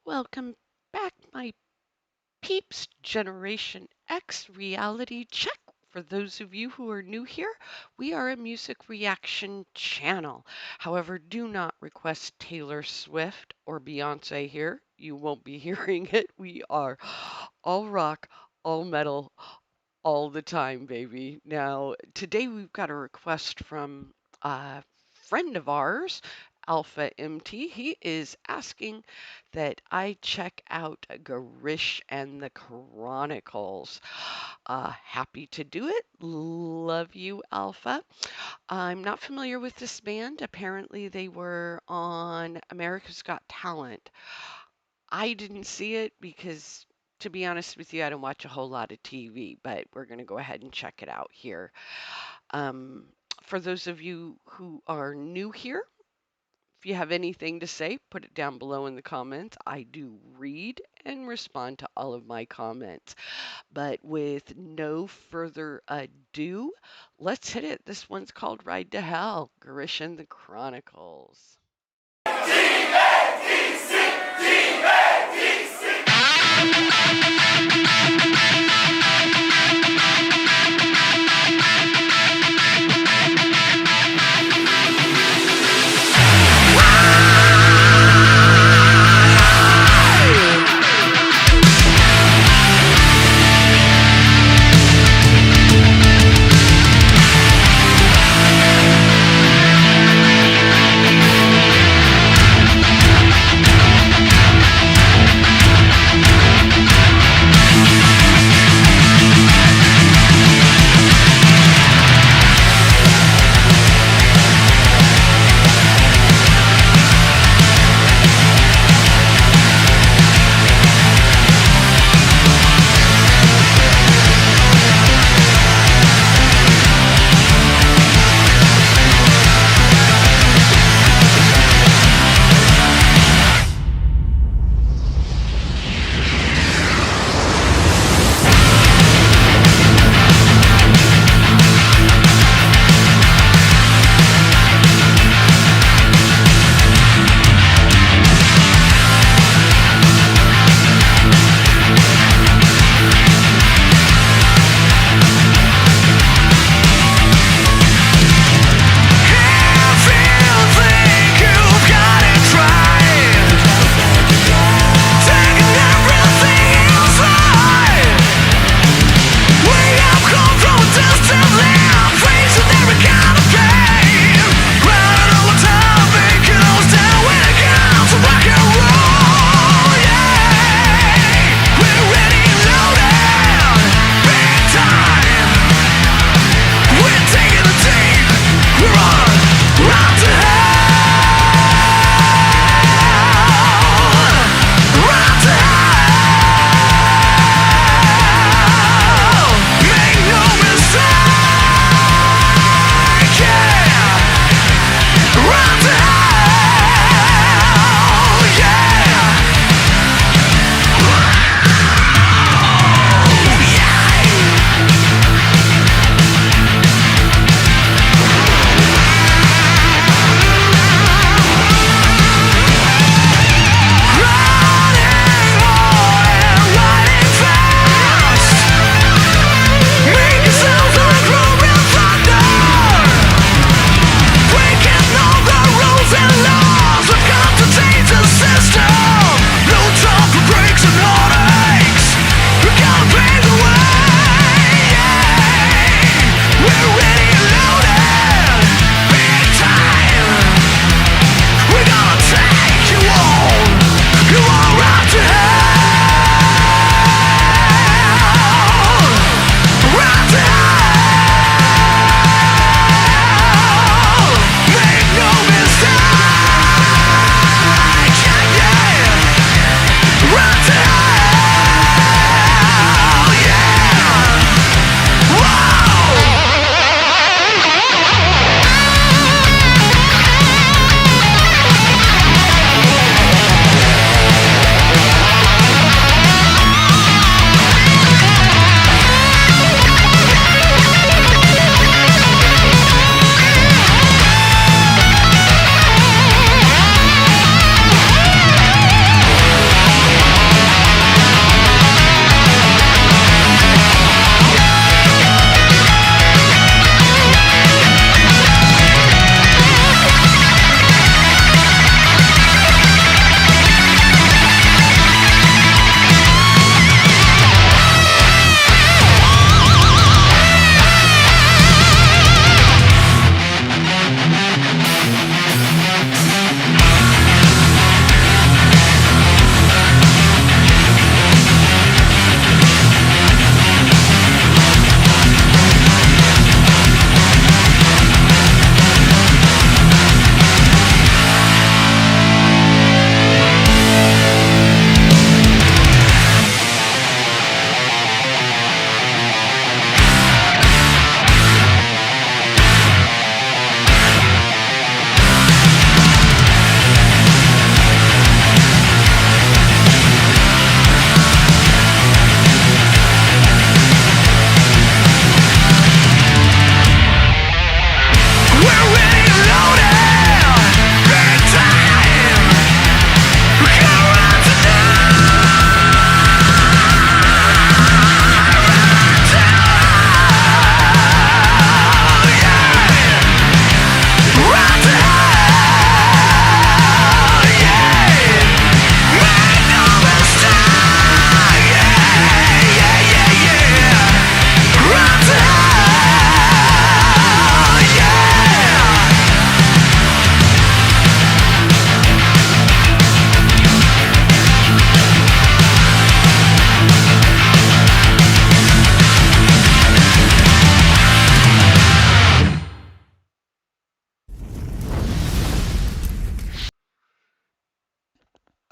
Welcome back, my peeps. Generation X reality check. For those of you who are new here, we are a music reaction channel. However, do not request Taylor Swift or Beyonce here. You won't be hearing it. We are all rock, all metal, all the time, baby. Now, today we've got a request from a friend of ours, Alphamt. He is asking that I check out Girish and the Chronicles. Happy to do it. Love you, Alpha. I'm not familiar with this band. Apparently, they were on America's Got Talent. I didn't see it because, to be honest with you, I don't watch a whole lot of TV, but we're going to go ahead and check it out here. Um, for those of you who are new here, if you have anything to say, put it down below in the comments. I do read and respond to all of my comments. But with no further ado, let's hit it. This one's called Ride to Hell, Girish and the Chronicles.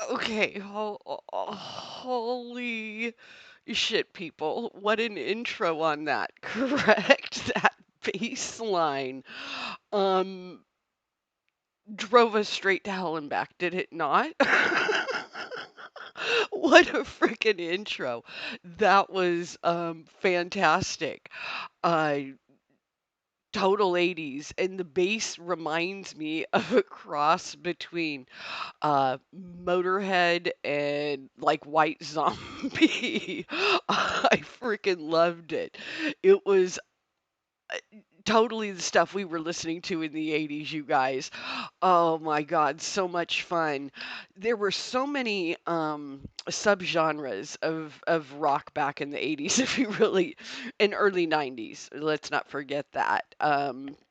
Okay, holy shit, people. What an intro on that. Correct. That bass line um drove us straight to hell and back, did it not? What a freaking intro. That was fantastic. Uh Total 80's, and the bass reminds me of a cross between Motorhead and like White Zombie. I freaking loved it. It was totally the stuff we were listening to in the 80's, you guys. Oh my God, so much fun. There were so many subgenres of rock back in the 80's, if you really, and early 90's. Let's not forget that.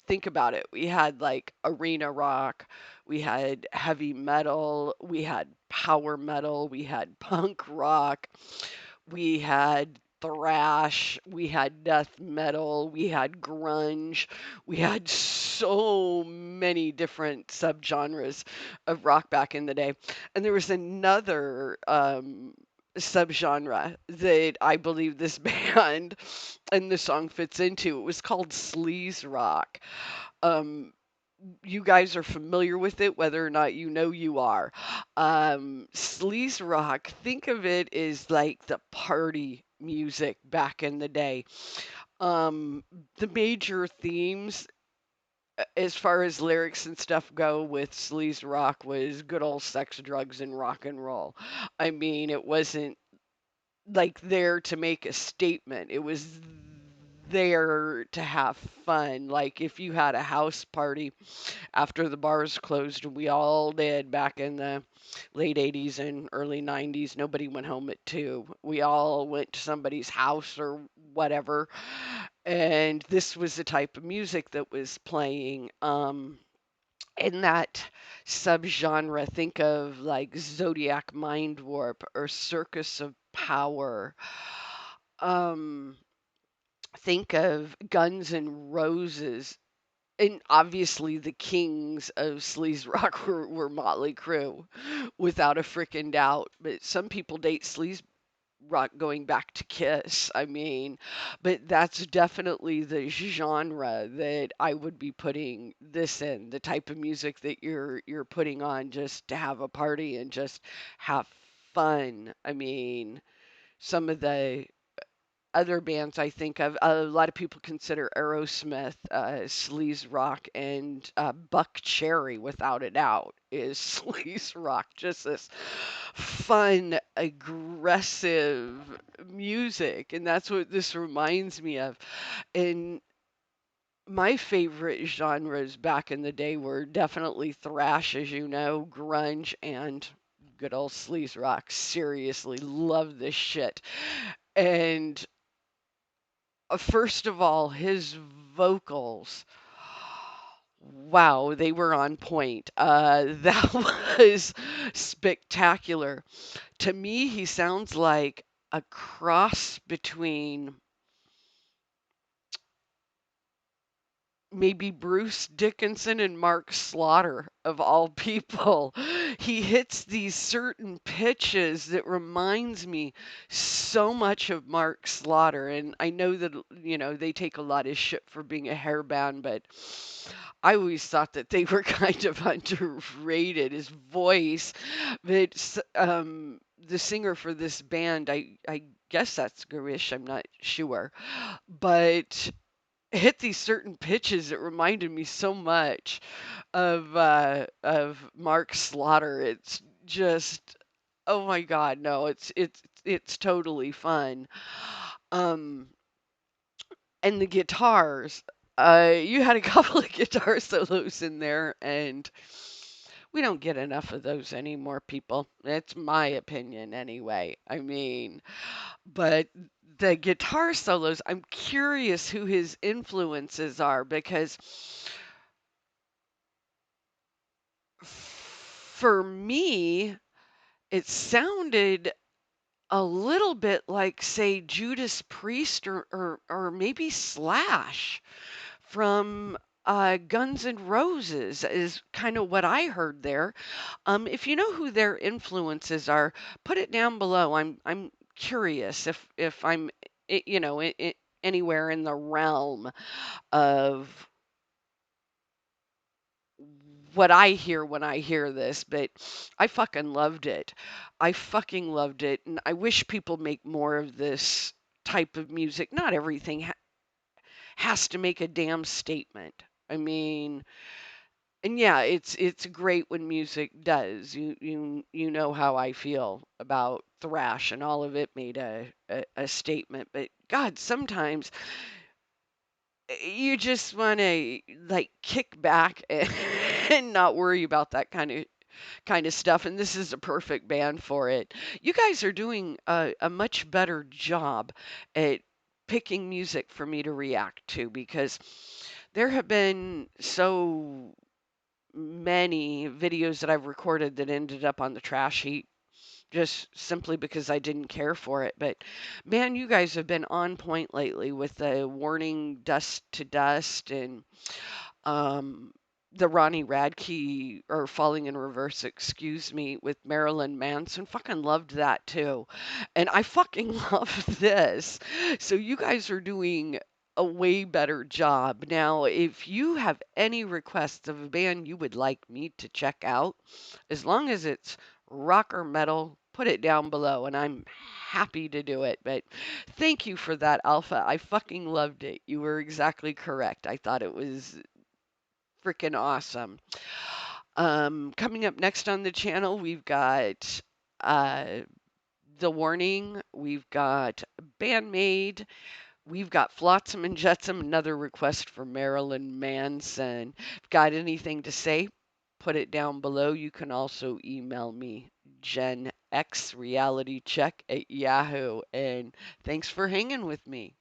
Think about it. We had like arena rock, we had heavy metal, we had power metal, we had punk rock, we had thrash, we had death metal, we had grunge, we had so many different subgenres of rock back in the day. And there was another subgenre that I believe this band and the song fits into. It was called sleaze rock. Um, you guys are familiar with it, whether or not you know you are. Sleaze rock, think of it as like the party music back in the day. Um, the major themes, as far as lyrics and stuff go, with sleaze rock was good old sex, drugs, and rock and roll. I mean, it wasn't like there to make a statement. It was there to have fun. Like if you had a house party after the bars closed, we all did back in the late 80's and early 90's. Nobody went home at 2. We all went to somebody's house or whatever. And this was the type of music that was playing. In that subgenre, think of like Zodiac Mind Warp or Circus of Power. Um, think of Guns N' Roses, and obviously the kings of sleaze rock were Motley Crue, without a frickin' doubt. But some people date sleaze rock going back to Kiss. I mean, but that's definitely the genre that I would be putting this in, the type of music that you're putting on just to have a party and just have fun. I mean, some of the other bands I think of, a lot of people consider Aerosmith sleaze rock, and Buck Cherry, without a doubt, is sleaze rock. Just this fun, aggressive music, and that's what this reminds me of. And my favorite genres back in the day were definitely thrash, as you know, grunge, and good old sleaze rock. Seriously, love this shit. And first of all, his vocals, wow, they were on point. That was spectacular. To me, he sounds like a cross between maybe Bruce Dickinson and Mark Slaughter, of all people. He hits these certain pitches that reminds me so much of Mark Slaughter. And I know that, they take a lot of shit for being a hair band, but I always thought that they were kind of underrated. His voice, but the singer for this band, I guess that's Garish, I'm not sure, but hit these certain pitches that reminded me so much of Mark Slaughter. It's just, oh my God, no, it's totally fun. Um, and the guitars, you had a couple of guitar solos in there, and we don't get enough of those anymore, people. That's my opinion anyway. I mean, but the guitar solos, I'm curious who his influences are, because for me, it sounded a little bit like, say, Judas Priest, or maybe Slash from Guns N' Roses is kind of what I heard there. If you know who their influences are, put it down below. I'm curious if I'm anywhere in the realm of what I hear when I hear this, but I fucking loved it. I fucking loved it, and I wish people make more of this type of music. Not everything has to make a damn statement. I mean, and yeah, it's great when music does. You know how I feel about thrash, and all of it made a statement. But God, sometimes you just want to like kick back and not worry about that kind of stuff. And this is a perfect band for it. You guys are doing a much better job at picking music for me to react to, because there have been so many videos that I've recorded that ended up on the trash heap just simply because I didn't care for it. But man, you guys have been on point lately with the Warning Dust to Dust, and um, the Ronnie Radke, or Falling in Reverse, excuse me, with Marilyn Manson. Fucking loved that too. And I fucking love this. So you guys are doing a way better job. Now, if you have any requests of a band you would like me to check out, as long as it's rock or metal, put it down below and I'm happy to do it. But thank you for that, Alpha. I fucking loved it. You were exactly correct. I thought it was freaking awesome. Coming up next on the channel, we've got uh, The Warning, we've got Bandmade, we've got Flotsam and Jetsam, another request for Marilyn Manson. Got anything to say? Put it down below. You can also email me, genxrealitycheck@yahoo. And thanks for hanging with me.